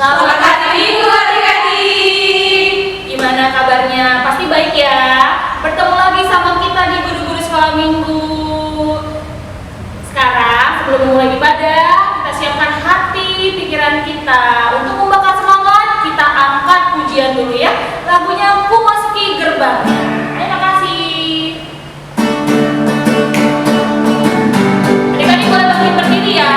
Selamat hari Minggu adik-adik. Gimana kabarnya? Pasti baik ya. Bertemu lagi sama kita di Guru-Guru Sekolah Minggu. Sekarang sebelum memulai ibadah, kita siapkan hati, pikiran kita. Untuk membakar semangat, kita angkat pujian dulu ya. Lagunya Ku Masuki Gerbangnya. Terima kasih. Adik-adik boleh bangkit berdiri ya.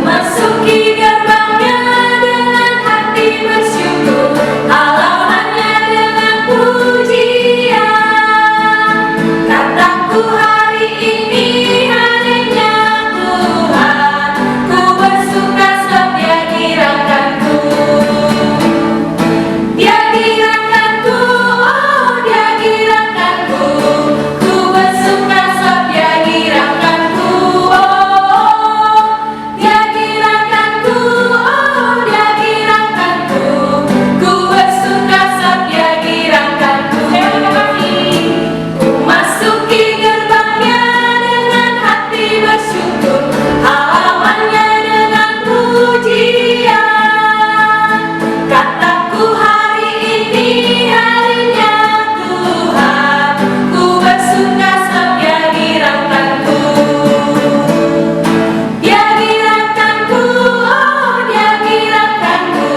Masuki gerbangnya dengan hati bersyukur, halamannya dengan pujian. Kataku hari ini harinya Tuhan, ku bersuka sebab Dia gerakanku. Dia gerakanku, oh Dia gerakanku, ku bersuka sebab Dia gerakanku. Dia gerakanku, oh Dia gerakanku, ku bersuka sebab Dia gerakanku. Terima kasih. Ku masuki gerbangnya dengan hati bersyukur, halamannya dengan pujian. Kataku hari ini harinya Tuhan, ku bersuka sebab Dia gerakanku. Dia gerakanku, oh Dia gerakanku,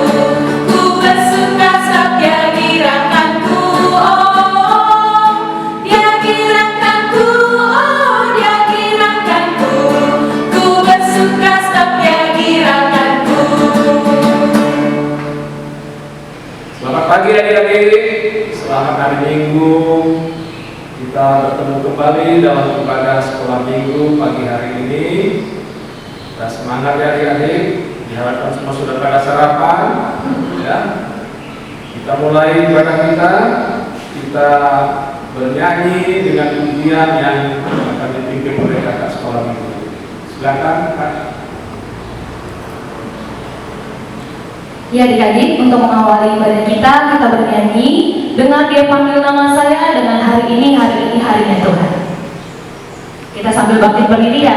ku bersuka sebab Dia gerakanku. Oh, Dia gerakanku, oh Dia gerakanku, ku bersuka sebab Dia gerakanku. Selamat pagi adik-adik, selamat hari Minggu. Kita bertemu kembali dalam ibadah sekolah Minggu pagi hari ini. Kita semangat ya adik-adik, diharapkan semua sudah pada sarapan ya. Kita mulai ibadah kita bernyanyi dengan pujian yang akan dipimpin oleh kakak sekolah Minggu. Silakan Kak. Ya adik-adik, untuk mengawali ibadah kita bernyanyi dengan Dia panggil nama saya dengan hari ini harinya Tuhan. Kita sambil bangkit berdiri ya.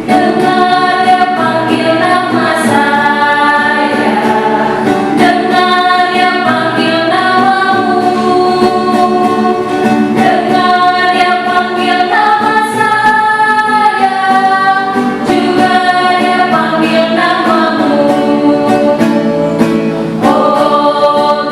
Dengar Dia panggil nama saya, dengar Dia panggil namamu, dengar Dia panggil nama saya, juga Dia panggil namamu. Oh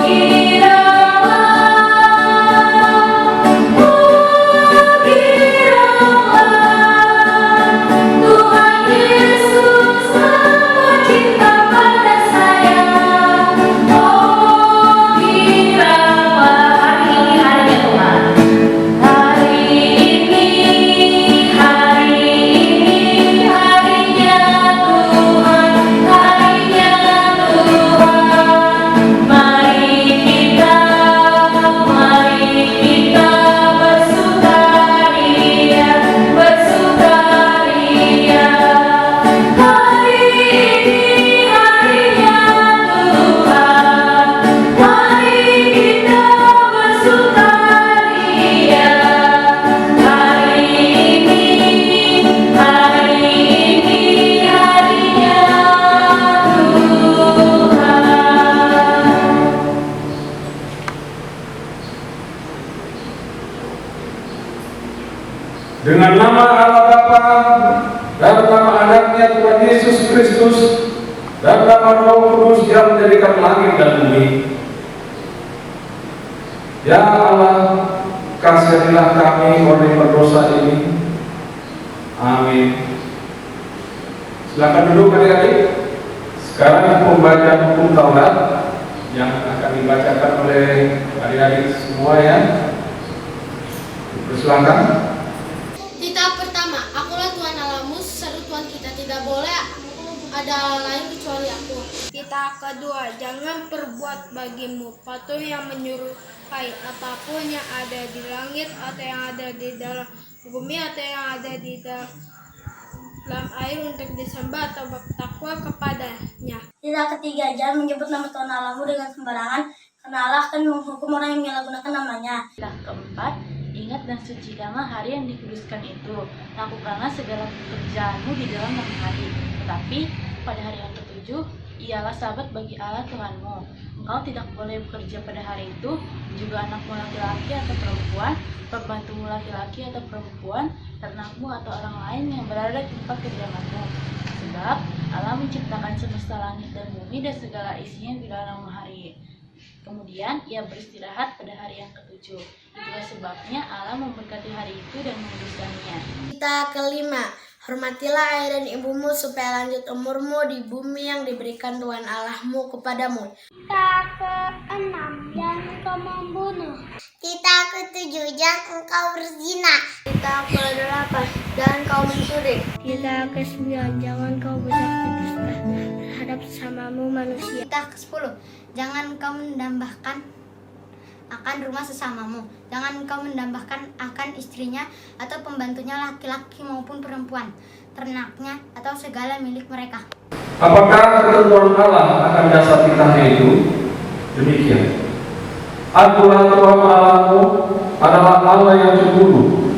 Tuhan Yesus kamu cinta pada saya. Oh giralah, hari ini harinya Tuhan. Hari ini harinya Tuhan, harinya Tuhan. Mari kita bersukaria, bersukaria. Hari ini harinya Tuhan, mari kita bersukaria. Hari ini harinya Tuhan. Dengan nama Allah Bapa dan nama anaknya Tuhan Yesus Kristus dan nama Roh Kudus yang menjadikan langit dan bumi. Ya Allah, kasihanilah kami orang yang berdosa ini. Amin. Silakan duduk adik-adik. Sekarang pembacaan hukum Taurat yang akan dibacakan oleh adik-adik semua ya. Silakan. Kitab pertama, akulah Tuhan Allahmu, seru Tuhan kita, tidak boleh ada Allah lain kecuali aku. Kitab kedua, jangan perbuat bagimu patung yang menyerupai apapun yang ada di langit atau yang ada di dalam bumi atau yang ada di dalam air untuk disembah atau bertakwa kepadanya. Tidak tidak ketiga menyebut nama Tuhan Allahmu dengan sembarangan, karena Allah akan menghukum orang yang menyalahgunakan namanya. Keempat, ingat dan sucikanlah hari yang dikuduskan itu. Lakukanlah segala pekerjaanmu di dalam 6 hari. Tetapi pada hari yang ketujuh, ialah Sabat bagi Allah Tuhanmu. Engkau tidak boleh bekerja pada hari itu, juga anakmu laki-laki atau perempuan, pembantumu laki-laki atau perempuan, ternakmu atau orang lain yang berada di tempat kediamanmu. Sebab Allah menciptakan semesta langit dan bumi dan segala isinya di dalam hari. Kemudian ia beristirahat pada hari yang ketujuh. Itulah sebabnya Allah memberkati hari itu dan menguduskannya. Kita kelima, hormatilah ayah dan ibumu supaya lanjut umurmu di bumi yang diberikan Tuhan Allahmu kepadamu. Kita keenam, jangan engkau membunuh. Kita ketujuh, jangan engkau berzina. Kita kedelapan, jangan kau mencuri. Kita kesembilan, jangan kau bersaksi dusta terhadap sesamamu manusia. Kita ke-10, jangan engkau mendambahkan akan rumah sesamamu. Jangan engkau mendambahkan akan istrinya atau pembantunya laki-laki maupun perempuan, ternaknya atau segala milik mereka. Apakah ketentuan Allah akan dasar kitanya itu? Demikian. Akulah Tuhan Allahmu adalah Allah yang cemburu,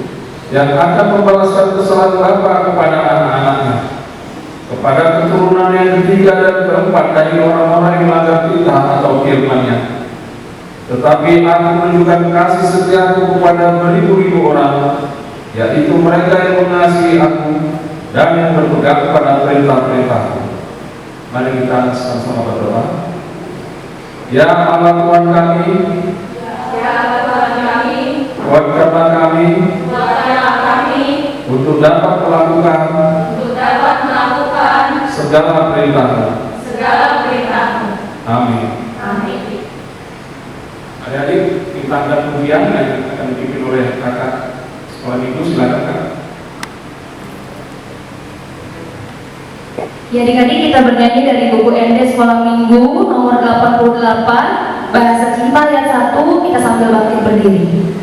yang akan membalaskan kesalahan bapa kepada anak-anaknya, kepada keturunan yang ketiga dan keempat dari orang-orang yang melanggar titah atau firman-Nya. Tetapi aku menunjukkan kasih setiaku kepada beribu-ribu orang, yaitu mereka yang mengasihi aku dan yang berpegang kepada perintah-perintahku. Mari kita sama-sama berdoa. Ya Allah Tuhan kami, kuatkanlah kami, untuk dapat melakukan segala perintah-Mu. Amin. Adik-adik, kita angkat pujian yang akan dipimpin oleh kakak sekolah minggu, silakan Kak. Ya adik-adik, kita bernyanyi dari buku ND Sekolah Minggu nomor 88 Bahasa Cinta ayat 1, kita sambil bangkit berdiri.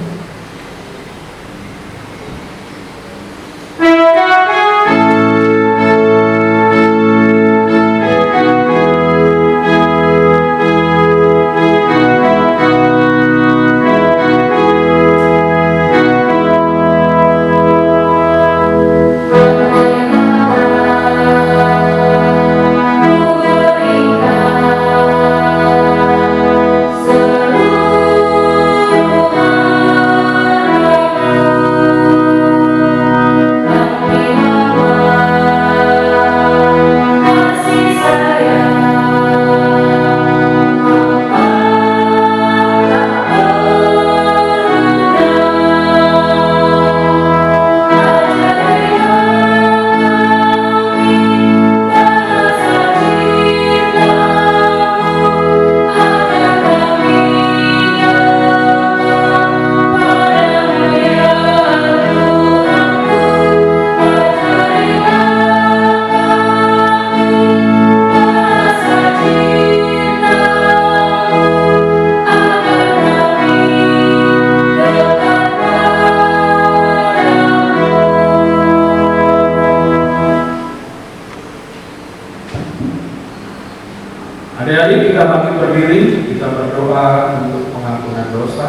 Adik-adik, kita bangkit berdiri, kita berdoa untuk pengampunan dosa.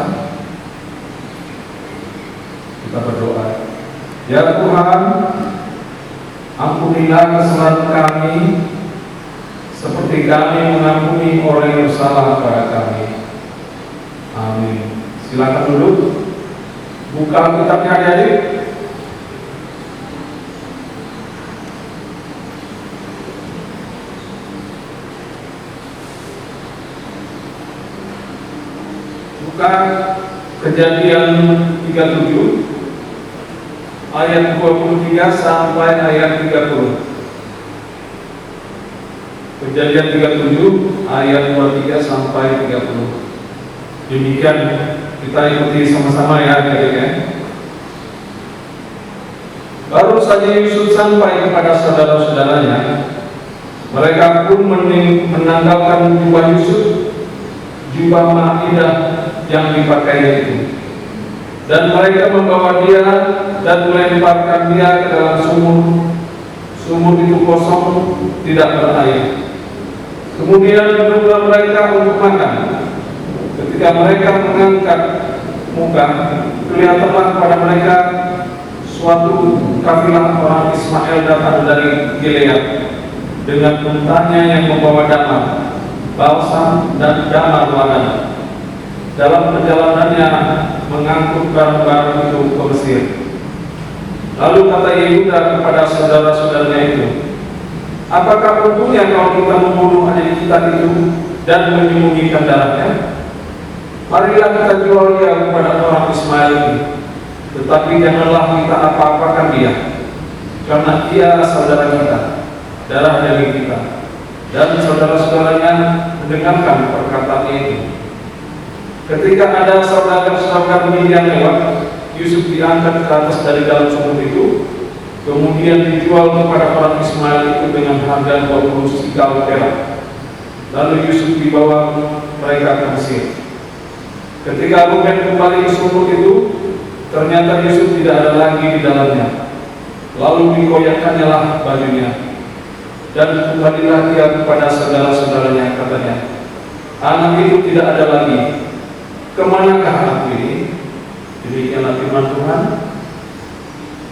Kita berdoa. Ya Tuhan, ampunilah kesalahan kami seperti kami mengampuni orang yang bersalah kepada kami. Amin. Silakan duduk. Buka kitabnya adik-adik. Buka Kejadian 37 ayat 23 sampai ayat 30. Kejadian 37 ayat 23 sampai 30. Demikian kita ikuti sama-sama ya adik-adik ya. Baru saja Yusuf sampai kepada saudara-saudaranya, mereka pun menanggalkan jubah Yusuf, jubah Maidah yang dipakai itu, dan mereka membawa dia dan melemparkan dia ke dalam sumur. Sumur itu kosong, tidak berair. Kemudian duduklah mereka untuk makan. Ketika mereka mengangkat muka, kelihatanlah kepada mereka suatu kafilah orang Ismail datang dari Gilead dengan untanya yang membawa damar, balsam dan damar ladang. Dalam perjalanannya mengangkut barang-barang itu ke Mesir. Lalu kata Yehuda kepada saudara-saudaranya itu, apakah untungnya kalau kita membunuh adik kita itu dan menyembunyikan darahnya? Marilah kita jual dia kepada orang Ismail ini, tetapi janganlah kita apa-apakan dia, karena dia saudara kita, darah daging kita. Dan saudara-saudaranya mendengarkan perkataan itu. Ketika ada saudagar yang lewat, Yusuf diangkat ke atas dari dalam sumur itu, kemudian dijual kepada orang Ismail itu dengan harga 20 sikal perak. Lalu Yusuf dibawa mereka ke Mesir. Ketika Ruben kembali ke sumur itu, ternyata Yusuf tidak ada lagi di dalamnya. Lalu dikoyakkannya lah bajunya, dan kembalilah dia kepada saudara-saudaranya, katanya, anak itu tidak ada lagi. Kemanakah anak ini? Demikianlah firman Tuhan.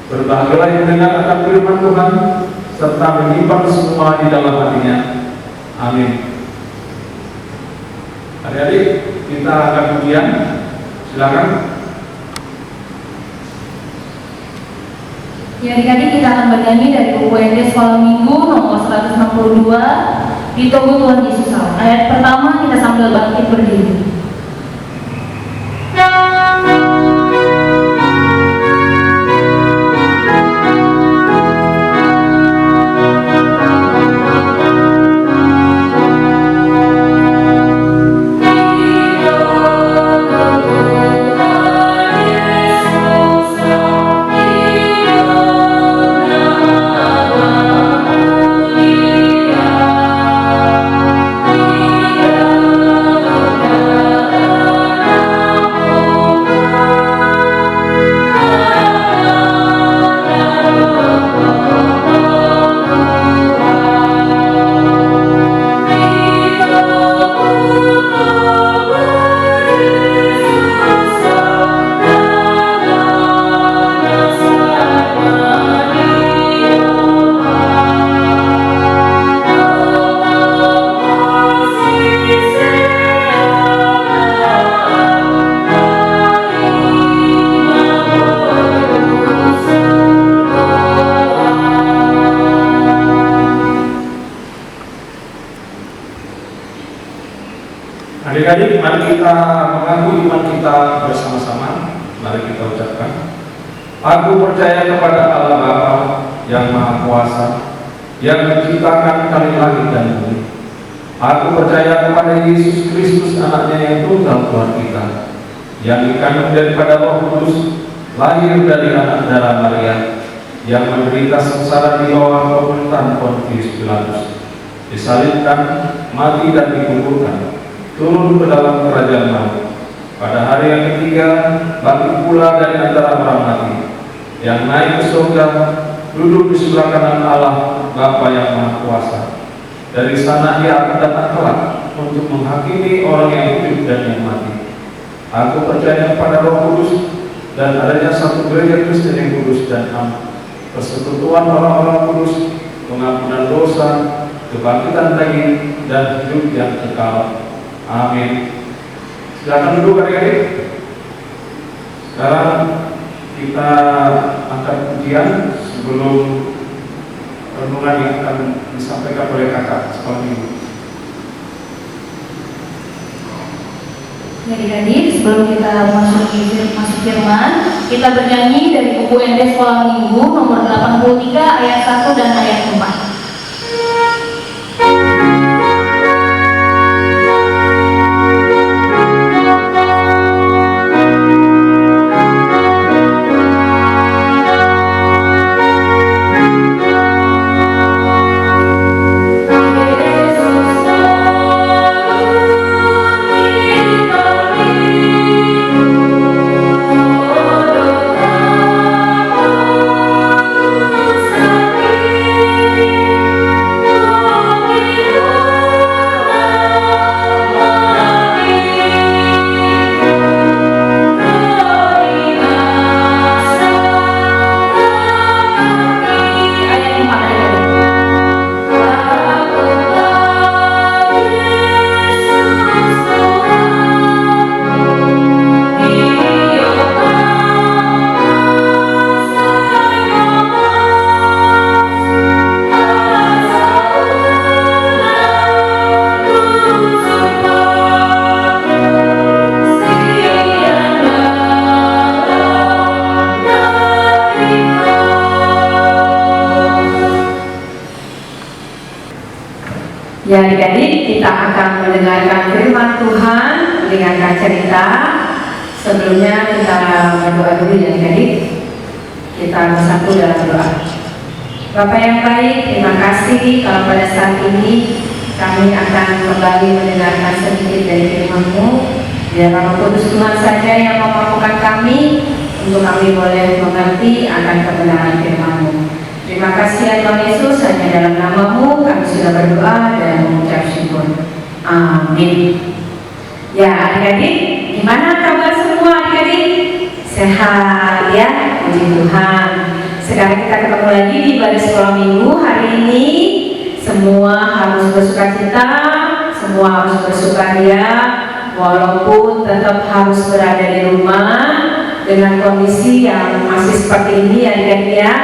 Berbahagialah yang mendengar akan firman Tuhan serta menyimpan semua di dalam hatinya. Amin. Adik-adik, kita akan ujian. Silakan. Ya, adik-adik, kita akan bernyanyi dari buku SD Sekolah Minggu nomor 162, Ditunggu Tuhan Yesus. Ayat pertama kita sambil bangkit berdiri. Adik-adik, mari kita mengaku iman kita bersama-sama. Mari kita ucapkan, aku percaya kepada Allah Bapa yang Maha Kuasa, yang menciptakan langit dan bumi. Aku percaya kepada Yesus Kristus, anaknya yang tunggal Tuhan kita, yang dikandung daripada Roh Kudus, lahir dari anak darah Maria, yang menderita sengsara di bawah pemerintahan Pontius Pilatus, disalibkan, mati dan dikuburkan, turun ke dalam kerajaan maut. Pada hari yang ketiga, bangkit pula dari antara orang mati, yang naik ke surga, duduk di sebelah kanan Allah Bapa yang Maha Kuasa. Dari sana Ia akan datang kelak untuk menghakimi orang yang hidup dan yang mati. Aku percaya kepada Roh Kudus dan adanya satu gereja Kristen yang kudus dan aman, persekutuan orang-orang kudus, pengampunan dosa, kebangkitan daging, dan hidup yang kekal. Amin. Silakan duduk adik-adik. Sekarang kita angkat pujian sebelum renungan yang akan disampaikan oleh kakak sekolah minggu. Adik-adik, sebelum kita masuk firman, kita bernyanyi dari buku SD Sekolah Minggu nomor 83 ayat 1 dan ayat 4. Yesus Ya adik-adik, kita akan mendengarkan firman Tuhan, mendengarkan cerita. Sebelumnya kita berdoa dulu ya adik-adik. Kita bersatu dalam doa. Bapak yang baik, terima kasih kalau pada saat ini kami akan kembali mendengarkan sedikit dari firman-Mu. Biar Roh Kudus Tuhan saja yang memampukan kami untuk kami boleh mengerti akan kebenaran firman-Mu. Terima kasih ya Tuhan Yesus, hanya dalam nama-Mu kami sudah berdoa dan mengucap syukur. Amin. Ya adik-adik, gimana kabar semua adik-adik? Sehat ya, puji Tuhan. Sekarang kita ketemu lagi di Balai Sekolah Minggu. Hari ini semua harus bersukacita, semua harus bersukaria, walaupun tetap harus berada di rumah dengan kondisi yang masih seperti ini adik-adik ya.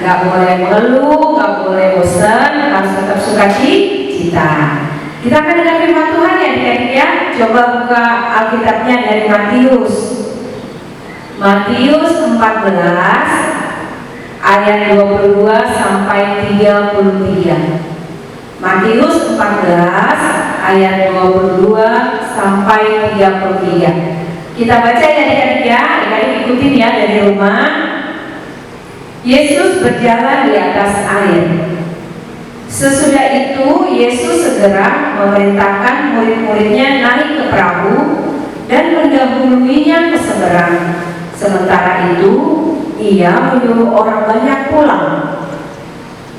Gak boleh mengeluh, gak boleh bosan, harus tetap sukacita. Kita akan dengar firman Tuhan ya adik-adik ya. Coba buka Alkitabnya dari Matius 14 ayat 22 sampai 33. Matius 14 ayat 22 sampai 33. Kita baca ya adik-adik ya, adik-adik ikutin ya dari rumah. Yesus berjalan di atas air. Sesudah itu Yesus segera memerintahkan murid-muridnya naik ke perahu dan mendahuluinya ke seberang. Sementara itu ia menyuruh orang banyak pulang.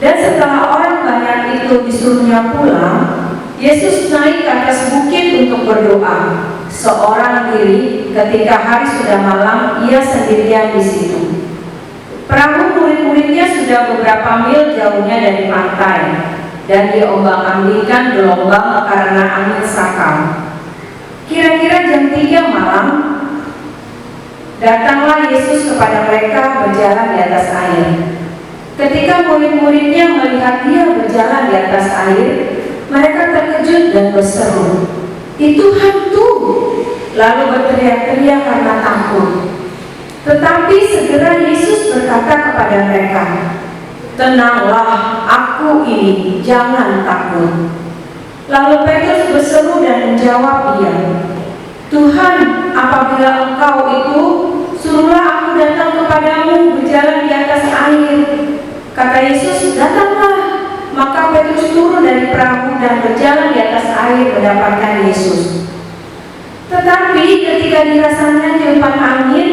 Dan setelah orang banyak itu disuruhnya pulang, Yesus naik ke atas bukit untuk berdoa seorang diri. Ketika hari sudah malam, ia sendirian di situ. Perahu murid-muridnya sudah beberapa mil jauhnya dari pantai dan diombang-ambingkan gelombang karena angin sakal. Kira-kira jam 3 malam, datanglah Yesus kepada mereka berjalan di atas air. Ketika murid-muridnya melihat dia berjalan di atas air, mereka terkejut dan berseru, "Itu hantu!" Lalu berteriak-teriak karena takut. Tetapi segera Yesus berkata kepada mereka, "Tenanglah, aku ini, jangan takut." Lalu Petrus berseru dan menjawab dia, "Tuhan, apabila Engkau itu, suruhlah aku datang kepadamu berjalan di atas air." Kata Yesus, "Datanglah." Maka Petrus turun dari perahu dan berjalan di atas air mendapatkan Yesus. Tetapi ketika dirasanya tiupan angin,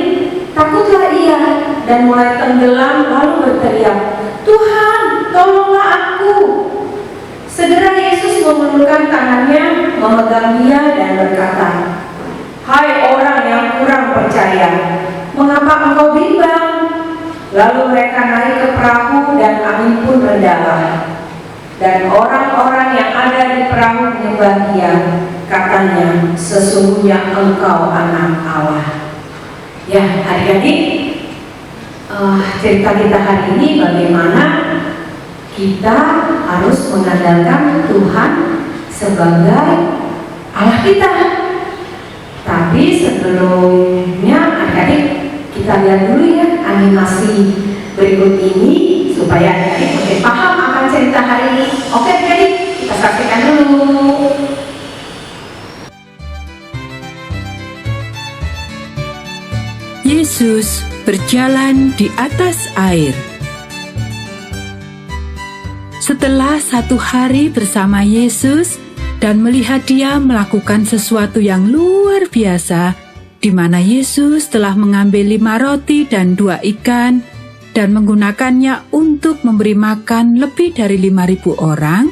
takutlah ia dan mulai tenggelam lalu berteriak, "Tuhan, tolonglah aku." Segera Yesus mengulurkan tangannya, memegang dia dan berkata, "Hai orang yang kurang percaya, mengapa engkau bimbang?" Lalu mereka naik ke perahu dan angin pun redalah. Dan orang-orang yang ada di perahu menyembah dia, katanya, "Sesungguhnya engkau anak Allah." Ya adik-adik, cerita kita hari ini bagaimana kita harus mengandalkan Tuhan sebagai Allah kita. Tapi sebelumnya adik-adik kita lihat dulu ya animasi berikut ini supaya adik-adik makin paham akan cerita hari ini. Oke adik-adik, kita saksikan dulu. Yesus berjalan di atas air. Setelah 1 hari bersama Yesus dan melihat dia melakukan sesuatu yang luar biasa, di mana Yesus telah mengambil 5 roti dan 2 ikan dan menggunakannya untuk memberi makan lebih dari 5.000 orang,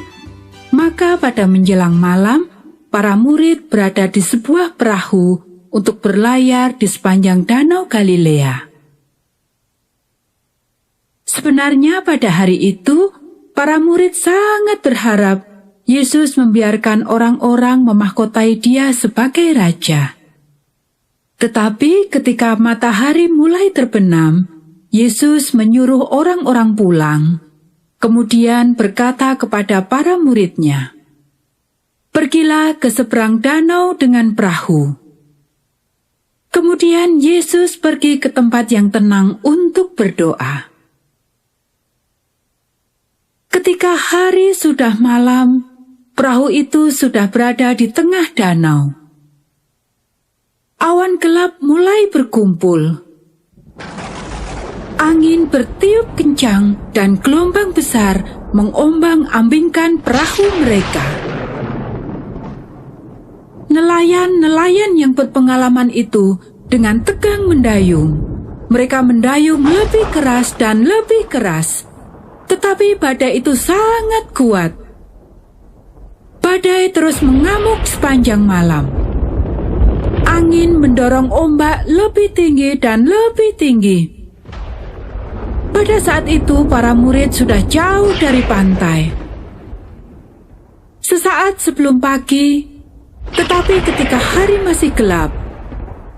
maka pada menjelang malam, para murid berada di sebuah perahu untuk berlayar di sepanjang Danau Galilea. Sebenarnya pada hari itu, para murid sangat berharap Yesus membiarkan orang-orang memahkotai dia sebagai raja. Tetapi ketika matahari mulai terbenam, Yesus menyuruh orang-orang pulang, kemudian berkata kepada para murid-Nya, "Pergilah ke seberang danau dengan perahu." Kemudian Yesus pergi ke tempat yang tenang untuk berdoa. Ketika hari sudah malam, Perahu itu sudah berada di tengah danau. Awan gelap mulai berkumpul. Angin bertiup kencang dan gelombang besar mengombang-ambingkan perahu mereka. Nelayan-nelayan yang berpengalaman itu dengan tegang mendayung. Mereka mendayung lebih keras dan lebih keras. Tetapi badai itu sangat kuat. Badai terus mengamuk sepanjang malam. Angin mendorong ombak lebih tinggi dan lebih tinggi. Pada saat itu para murid sudah jauh dari pantai. Sesaat sebelum pagi, tetapi ketika hari masih gelap,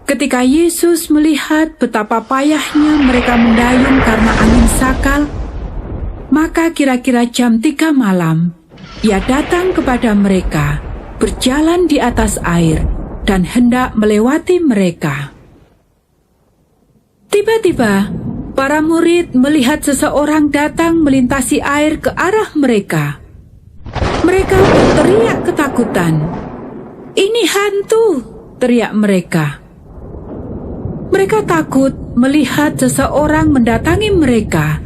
ketika Yesus melihat betapa payahnya mereka mendayung karena angin sakal, maka kira-kira jam 3 malam, Ia datang kepada mereka, berjalan di atas air, dan hendak melewati mereka. Tiba-tiba, para murid melihat seseorang datang melintasi air ke arah mereka. Mereka berteriak ketakutan. "Ini hantu!" teriak mereka. Mereka takut melihat seseorang mendatangi mereka,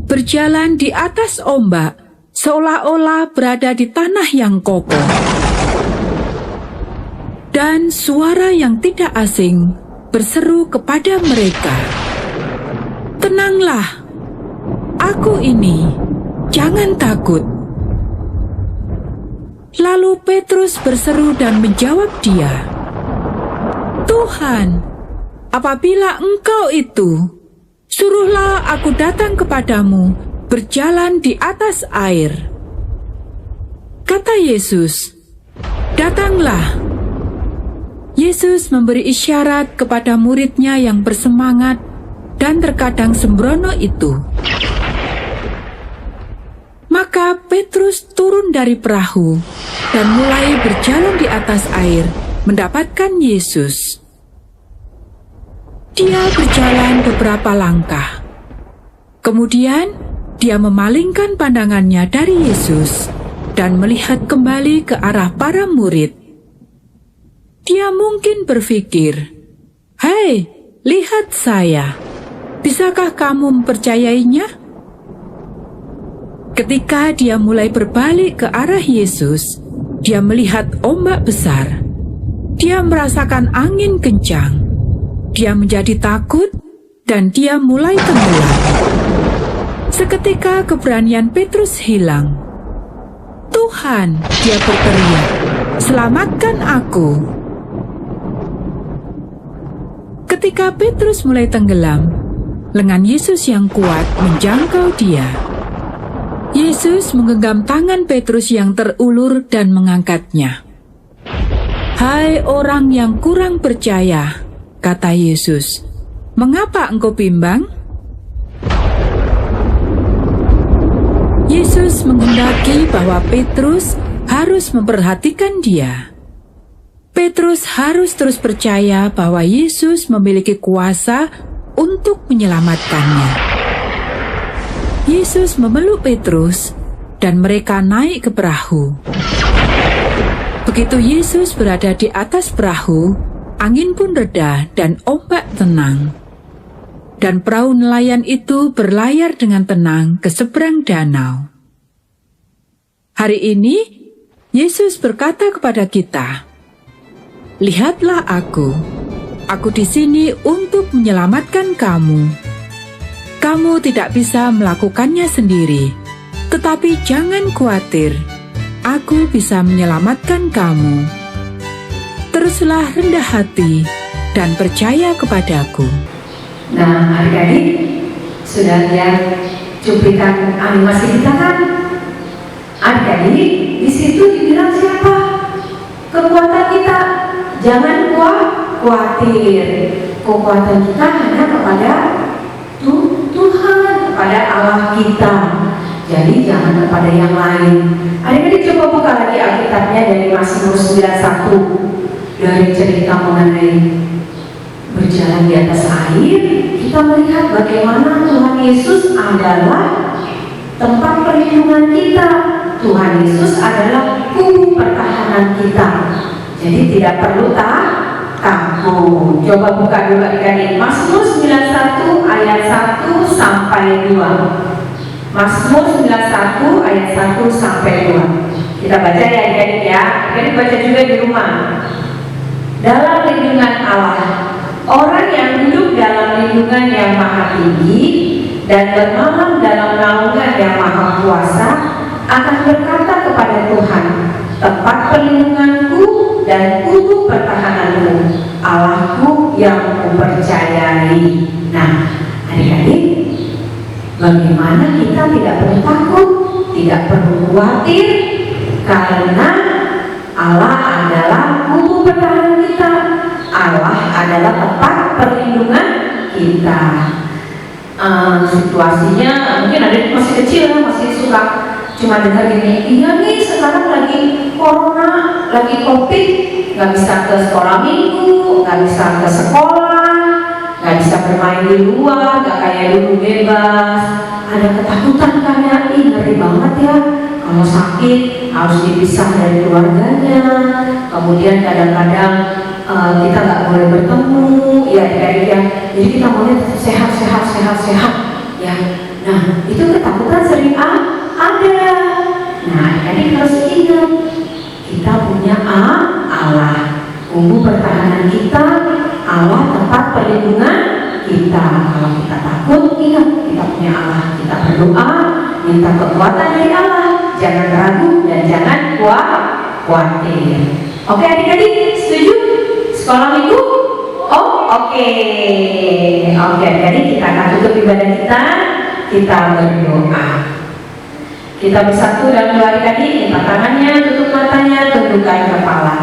berjalan di atas ombak, seolah-olah berada di tanah yang kokoh. Dan suara yang tidak asing berseru kepada mereka, "Tenanglah, aku ini, jangan takut." Lalu Petrus berseru dan menjawab dia, "Tuhan, apabila Engkau itu, suruhlah aku datang kepadamu berjalan di atas air." Kata Yesus, "Datanglah." Yesus memberi isyarat kepada muridnya yang bersemangat dan terkadang sembrono itu. Maka Petrus turun dari perahu dan mulai berjalan di atas air mendapatkan Yesus. Dia berjalan beberapa langkah. Kemudian dia memalingkan pandangannya dari Yesus dan melihat kembali ke arah para murid. Dia mungkin berpikir, "Hei, lihat saya. Bisakah kamu mempercayainya?" Ketika dia mulai berbalik ke arah Yesus, dia melihat ombak besar. Dia merasakan angin kencang. Dia menjadi takut dan dia mulai tenggelam. Seketika keberanian Petrus hilang. "Tuhan," dia berteriak, "selamatkan aku." Ketika Petrus mulai tenggelam, lengan Yesus yang kuat menjangkau dia. Yesus menggenggam tangan Petrus yang terulur dan mengangkatnya. "Hai orang yang kurang percaya," kata Yesus, "mengapa engkau bimbang?" Yesus menghendaki bahwa Petrus harus memperhatikan dia. Petrus harus terus percaya bahwa Yesus memiliki kuasa untuk menyelamatkannya. Yesus memeluk Petrus dan mereka naik ke perahu. Begitu Yesus berada di atas perahu, angin pun reda dan ombak tenang. Dan perahu nelayan itu berlayar dengan tenang ke seberang danau. Hari ini, Yesus berkata kepada kita, "Lihatlah aku di sini untuk menyelamatkan kamu. Kamu tidak bisa melakukannya sendiri, tetapi jangan khawatir, aku bisa menyelamatkan kamu. Teruslah rendah hati dan percaya kepadaku." Nah, adik-adik, sudah lihat cuplikan animasi kita kan? Adik-adik, di situ dibilang siapa? Kekuatan kita. Jangan khawatir. Kekuatan kita hanya kepada Tuhan, kepada Allah kita. Jadi jangan kepada yang lain. Adik-adik coba buka lagi Alkitabnya dari Mazmur 91, dari cerita mengenai berjalan di atas air. Kita melihat bagaimana Tuhan Yesus adalah tempat perlindungan kita. Tuhan Yesus adalah kubu pertahanan kita. Jadi tidak perlu takut. Coba buka dulu adik-adik Mazmur 91 ayat 1 sampai 2. Mazmur 91 ayat 1 sampai 2. Kita baca ya adik-adik ya. Adik-adik baca juga di rumah. Dalam lindungan Allah, orang yang duduk dalam lindungan yang maha tinggi dan bermalam dalam naungan yang maha kuasa akan berkata kepada Tuhan, tempat perlindunganku dan kubu pertahananku, Allahku yang kupercayai. Nah, adik-adik, bagaimana kita tidak perlu takut, tidak perlu khawatir, karena Allah adalah kubu pertahanan kita. Allah adalah tempat perlindungan kita. Situasinya mungkin ada masih kecil, masih suka cuma dengar gini, iya nih sekarang lagi corona, lagi covid, nggak bisa ke sekolah minggu, nggak bisa ke sekolah, nggak bisa bermain di luar, nggak kayak dulu bebas. Ada ketakutan kan ya, ngeri banget ya. Kalau sakit harus dipisah dari keluarganya. Kemudian kadang-kadang kita nggak boleh bertemu, ya ya. Jadi kita maunya sehat ya. Nah, itu ketakutan sering ada. Nah, jadi harus ingat kita punya Allah, kubu pertahanan kita, Allah tempat perlindungan kita. Kalau kita takut, ingat kita punya Allah. Kita berdoa, minta kekuatan dari Allah. Jangan ragu dan jangan khawatir. Oke adik-adik, setuju? Sekolah minggu? Oh, oke. Jadi kita akan tutup ibadah kita berdoa. Kita bersatu dalam doa adik-adik, lipat tangannya, tutup matanya, tundukkan kepala.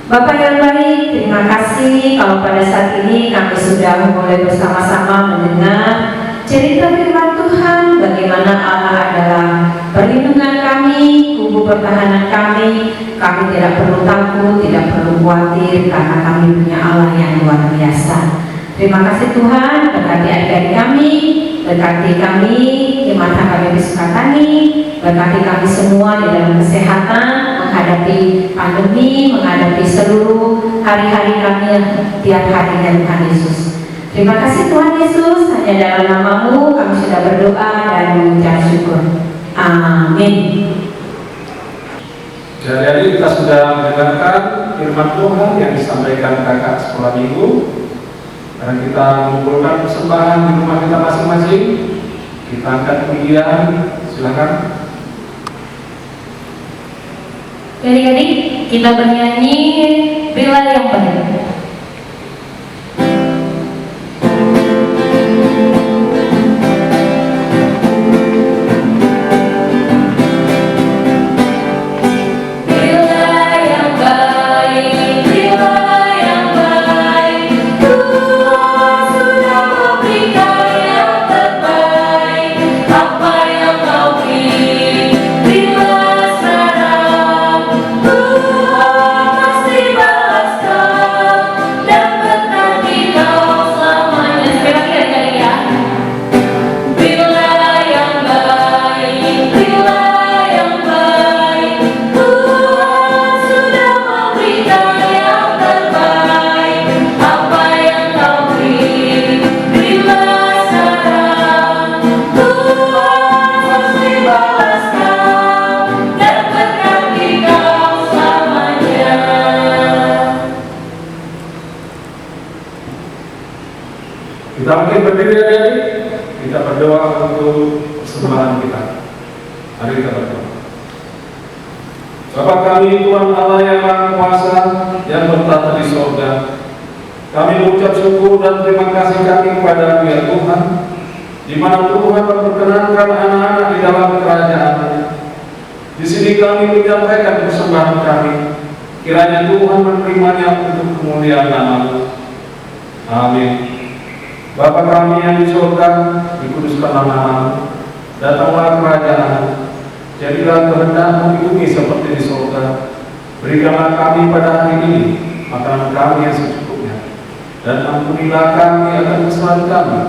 Bapak yang baik, terima kasih kalau pada saat ini kami sudah mulai bersama-sama mendengar cerita firman Tuhan, bagaimana Allah adalah perlindungan kami, kubu pertahanan kami. Kami tidak perlu takut, tidak perlu khawatir, karena kami punya Allah yang luar biasa. Terima kasih Tuhan, berkati adik-adik kami, berkati kami di mata kami disukatani, berkati kami semua di dalam kesehatan, menghadapi pandemi, menghadapi seluruh hari-hari kami tiap harinya Tuhan Yesus. Terima kasih Tuhan Yesus, hanya dalam nama-Mu kami sudah berdoa dan mengucap syukur. Amin. Jadi kita sudah mendengarkan firman Tuhan yang disampaikan kakak sekolah minggu, dan kita mengumpulkan persembahan di rumah kita masing-masing. Kita angkat pujian, silakan. Adik-adik, kita bernyanyi Bila yang Baik. Kita mungkin berdiri adik-adik, kita berdoa untuk persembahan kita. Mari kita berdoa. Bapa kami, Tuhan Allah yang Maha Kuasa, yang bertata di surga, kami mengucap syukur dan terima kasih kami kepada ya Tuhan, di mana Tuhan memperkenankan anak-anak di dalam kerajaan. Di sini kami menyampaikan persembahan kami. Kiranya Tuhan menerimanya untuk kemuliaan nama-Mu. Amin. Bapa kami yang di surga, dikuduskan nama-Mu, datanglah kerajaan, jadilah kehendak-Mu di bumi seperti di surga. Berikanlah kami pada hari ini makanan kami yang secukupnya, dan ampunilah kami akan kesalahan kami,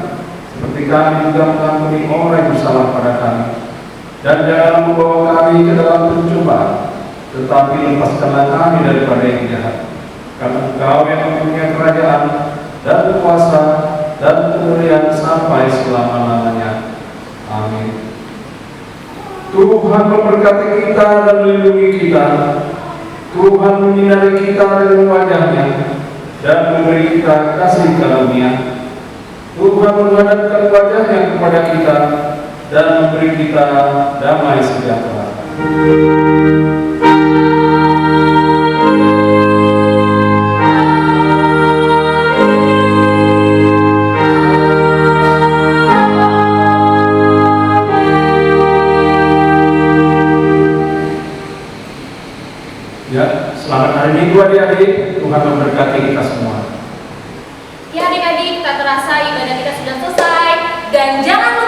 seperti kami juga mengampuni orang yang bersalah pada kami. Dan jangan membawa kami ke dalam pencobaan, tetapi lepaskanlah kami daripada yang jahat. Karena Engkau yang mempunyai kerajaan dan kuasa dan kemuliaan sampai selama-lamanya. Amin. Tuhan memberkati kita dan melindungi kita. Tuhan menyinari kita dengan wajah-Nya dan memberi kita kasih karunia. Tuhan menghadapkan wajah-Nya kepada kita dan memberi kita damai sejahtera. Ya, selamat hari Minggu adik-adik. Tuhan memberkati kita semua. Ya adik-adik, tak terasa ibadah kita sudah selesai. Dan jangan